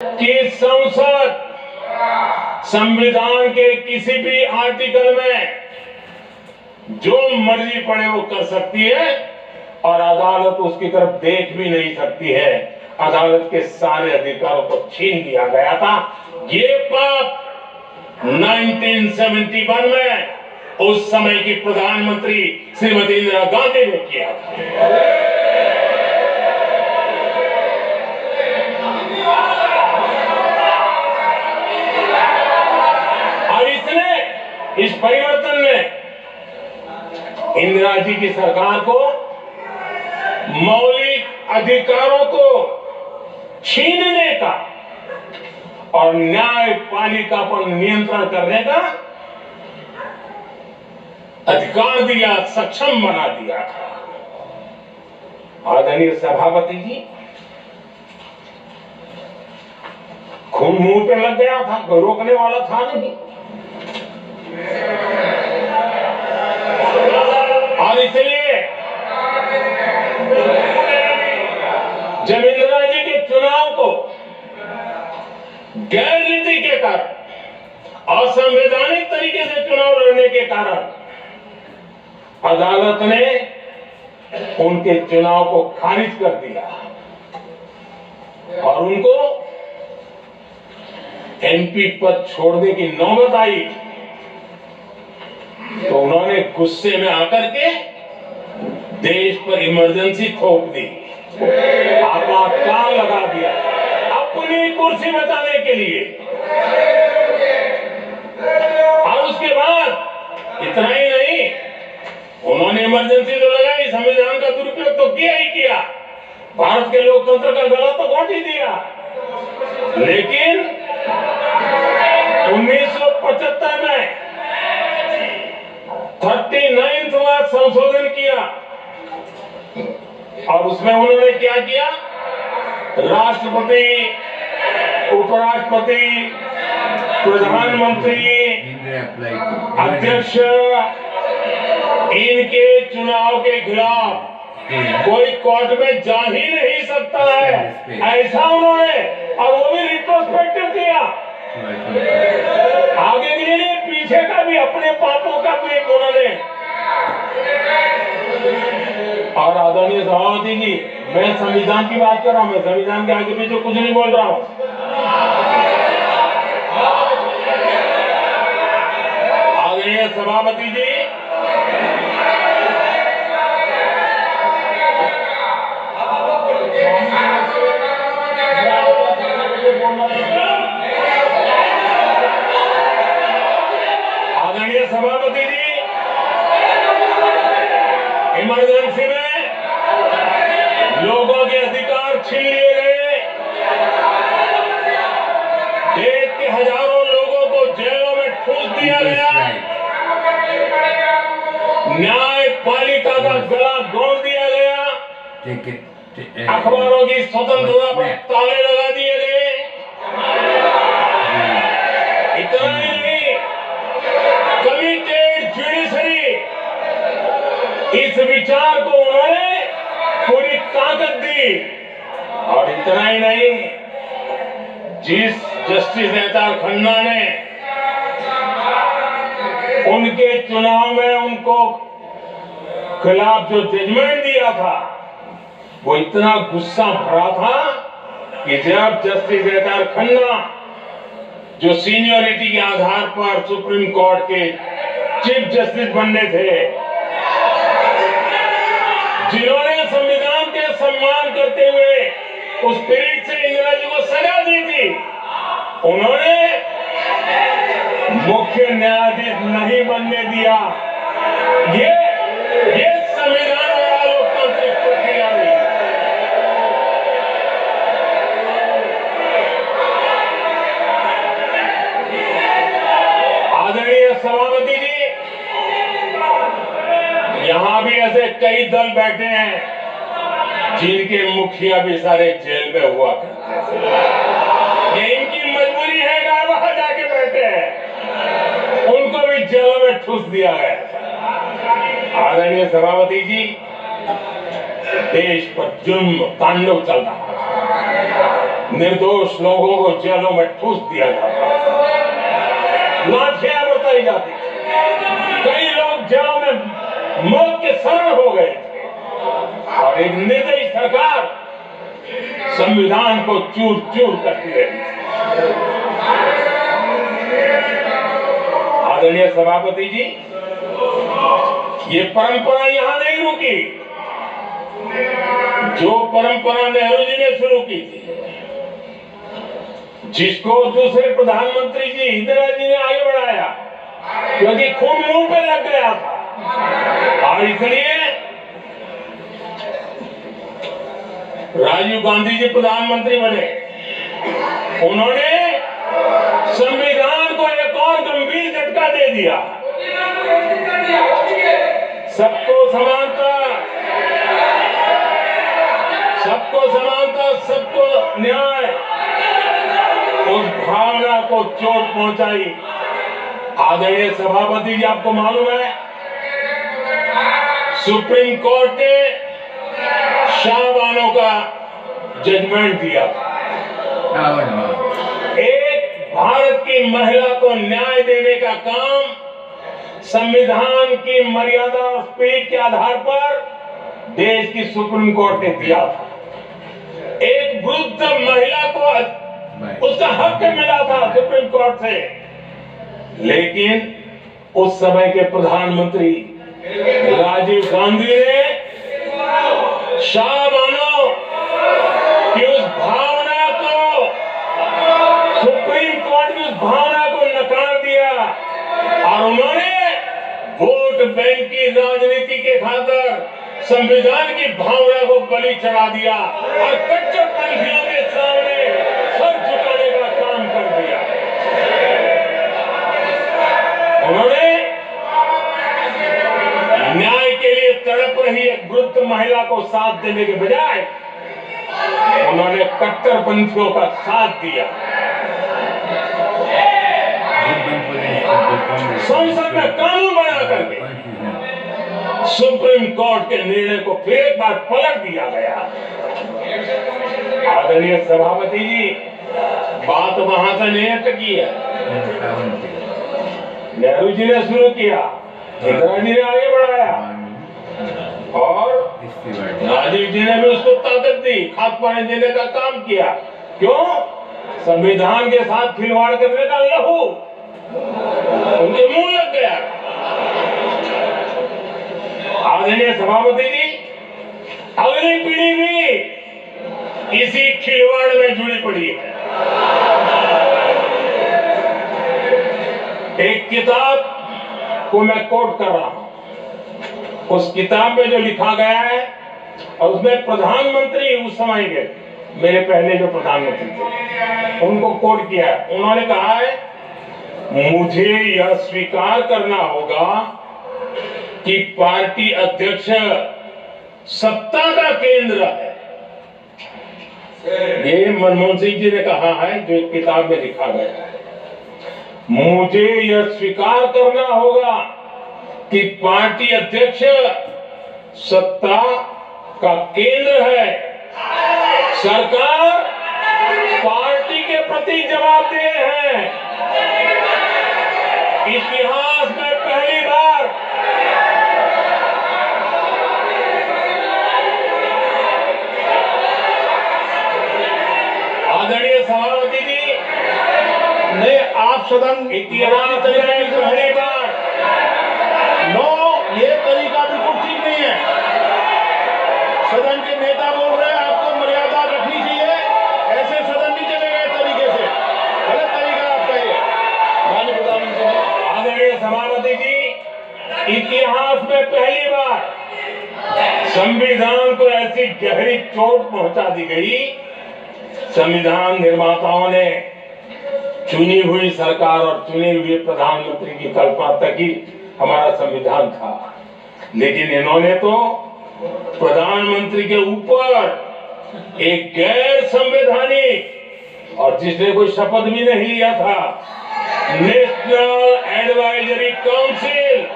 कि संसद संविधान के किसी भी आर्टिकल में जो मर्जी पड़े वो कर सकती है और अदालत उसकी तरफ देख भी नहीं सकती है। अदालत के सारे अधिकारों को छीन लिया गया था। ये पाप 1971 में उस समय की प्रधानमंत्री श्रीमती इंदिरा गांधी ने किया था। इस परिवर्तन ने इंदिरा जी की सरकार को मौलिक अधिकारों को छीनने का और न्यायपालिका पर नियंत्रण करने का अधिकार दिया, सक्षम बना दिया था। आदरणीय सभापति जी, खून मुंह पे लग गया था, कोई रोकने वाला था नहीं। और इसलिए जब इंदिरा जी के चुनाव को गैर नीति के कारण, असंवैधानिक तरीके से चुनाव लड़ने के कारण अदालत ने उनके चुनाव को खारिज कर दिया और उनको एमपी पद छोड़ने की नौबत आई, तो उन्होंने गुस्से में आकर के देश पर इमरजेंसी थोप दी, आपातकाल लगा दिया अपनी कुर्सी बचाने के लिए। और उसके बाद इतना ही नहीं, उन्होंने इमरजेंसी तो लगाई, संविधान का दुरुपयोग तो किया ही किया, भारत के लोकतंत्र का गला तो घोट ही दिया। लेकिन 1975 में 39वां संशोधन किया और उसमें उन्होंने क्या किया, राष्ट्रपति, उपराष्ट्रपति, प्रधानमंत्री, अध्यक्ष, इनके चुनाव के खिलाफ कोई कोर्ट में जा ही नहीं सकता है, ऐसा उन्होंने, और वो भी रिट्रोस्पेक्टिव किया, आगे के लिए पीछे का भी, अपने पापों का भी उन्होंने। और आदरणीय सभापति जी, मैं संविधान की बात कर रहा हूं, मैं संविधान के आगे पीछे कुछ नहीं बोल रहा हूं। आदरणीय सभापति जी, सभापति जी, इमरजेंसी में लोगों के अधिकार छीन लिए गए, देश के हजारों लोगों को जेलों में ठूस दिया गया, न्यायपालिका का गला घोंट दिया गया, अखबारों की स्वतंत्रता पर ताले लगा दिए गए। इतना ही नहीं, कमिटेड जुडिशरी, इस विचार को उन्होंने पूरी ताकत दी। और इतना ही नहीं, जिस जस्टिस एहतार खन्ना ने उनके चुनाव में उनको खिलाफ जो जजमेंट दिया था, वो इतना गुस्सा भरा था कि जब जस्टिस एहतार खन्ना, जो सीनियरिटी के आधार पर सुप्रीम कोर्ट के चीफ जस्टिस बनने थे, जिन्होंने संविधान के सम्मान करते हुए उस पीरियड से इंदिरा जी को सजा दी थी, उन्होंने मुख्य न्यायाधीश नहीं बनने दिया। ये संविधान और लोकतांत्रिक प्रक्रिया हुई। आदरणीय सभापति जी, यहां भी ऐसे कई दल बैठे हैं जिनके मुखिया भी सारे जेल में हुआ करते थे। ये इनकी मजबूरी है, वहां जाके बैठे हैं, उनको भी जेलों में ठूस दिया गया। आदरणीय सभापति जी, देश पर जुल्म तांडव चल रहा है। निर्दोष लोगों को जेलों में ठूस दिया जाता था, लाठियां बरताई जाती थी, कई लोग जेलों में मौत के शरण हो गए थे और एक निर्दयी सरकार संविधान को चूर चूर करती रही। आदरणीय सभापति जी, ये परंपरा यहां नहीं रुकी। जो परंपरा नेहरू जी ने शुरू की थी, जिसको दूसरे प्रधानमंत्री जी इंदिरा जी ने आगे बढ़ाया, क्योंकि खून मुंह पे लग गया था, और इसलिए राजीव गांधी जी प्रधानमंत्री बने। उन्होंने संविधान को एक और गंभीर झटका दे दिया। सबको समानता, सबको समानता, सबको न्याय, उस भावना को चोट पहुंचाई। आदरणीय सभापति जी, आपको मालूम है सुप्रीम कोर्ट ने शाहबानो का जजमेंट दिया। एक भारत की महिला को न्याय देने का काम संविधान की मर्यादा और स्पीड के आधार पर देश की सुप्रीम कोर्ट ने दिया था। एक वृद्ध महिला को उसका हक मिला था सुप्रीम कोर्ट से, लेकिन उस समय के प्रधानमंत्री राजीव गांधी ने शाहबानो की उस भावना को, सुप्रीम कोर्ट की उस भावना को नकार दिया और उन्होंने वोट बैंक की राजनीति के खातिर संविधान की भावना को बलि चढ़ा दिया और कट्टरपंथियों के सामने सर झुकाने का काम कर दिया। उन्होंने न्याय के लिए तड़प रही एक वृद्ध महिला को साथ देने के बजाय उन्होंने कट्टरपंथियों का साथ दिया। संसद में कानून बना करके सुप्रीम कोर्ट के निर्णय को फिर एक बार पलट दिया गया। आदरणीय सभापति जी, बात वहां से नहीं अटकी है। नेहरू जी ने शुरू किया, इंदिरा जी ने आगे बढ़ाया और राजीव जी ने भी उसको ताकत दी, खाद पानी देने का काम किया। क्यों? संविधान के साथ खिलवाड़ करने का लहू उनके मुंह लग गया। आदरणीय सभापति जी, अगली पीढ़ी भी इसी खिलवाड़ में जुड़ी पड़ी है। एक किताब को मैं कोट कर रहा हूं, उस किताब में जो लिखा गया है और उसमें प्रधानमंत्री उस समय के मेरे पहले जो प्रधानमंत्री थे उनको कोट किया है। उन्होंने कहा है, मुझे यह स्वीकार करना होगा कि पार्टी अध्यक्ष सत्ता का केंद्र है। ये मनमोहन सिंह जी ने कहा है, जो एक किताब में लिखा गया है। मुझे यह स्वीकार करना होगा कि पार्टी अध्यक्ष सत्ता का केंद्र है। सरकार पार्टी के प्रति जवाबदेह है। इतिहास में पहली बार आदरणीय सभापति जी ने आप सदन इतिहास में पहली बार ये तरीका बिल्कुल ठीक नहीं है। सदन के नेता बोल रहे हैं, आपको मर्यादा रखनी चाहिए। ऐसे सदन नहीं चलेगा इस तरीके से, गलत तरीका आपका ये। माननीय प्रधानमंत्री जी, आदरणीय सभापति जी, इतिहास में पहली बार संविधान को ऐसी गहरी चोट पहुंचा दी गई। संविधान निर्माताओं ने चुनी हुई सरकार और चुने हुए प्रधानमंत्री की कल्पना तक ही हमारा संविधान था, लेकिन इन्होंने तो प्रधानमंत्री के ऊपर एक गैर संवैधानिक, और जिसने कोई शपथ भी नहीं लिया था, नेशनल एडवाइजरी काउंसिल